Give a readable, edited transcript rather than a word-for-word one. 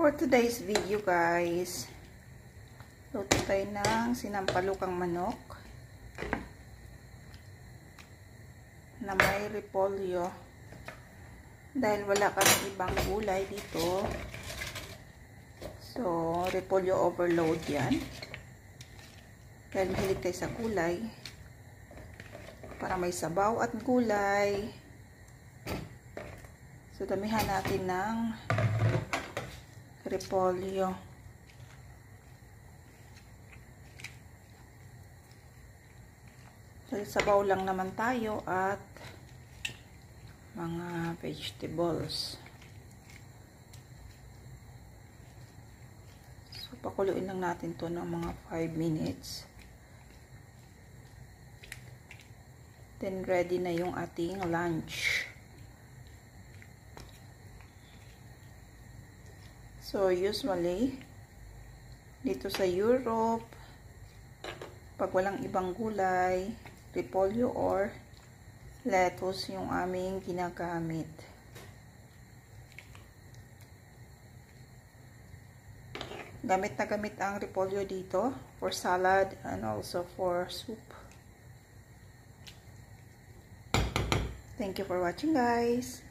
For today's video guys, luto tayo ng sinampalukang manok na may repolyo. Dahil wala kami ibang gulay dito, so repolyo overload yan. Dahil mahilig tayo sa gulay, para may sabaw at gulay. So damihan natin ng repolyo. So, sabaw lang naman tayo at mga vegetables. So pakuluin lang natin to ng mga 5 minutes. Then ready na yung ating lunch. So, usually, dito sa Europe, pag walang ibang gulay, repolyo or lettuce yung aming ginagamit. Gamit na gamit ang repolyo dito for salad and also for soup. Thank you for watching guys.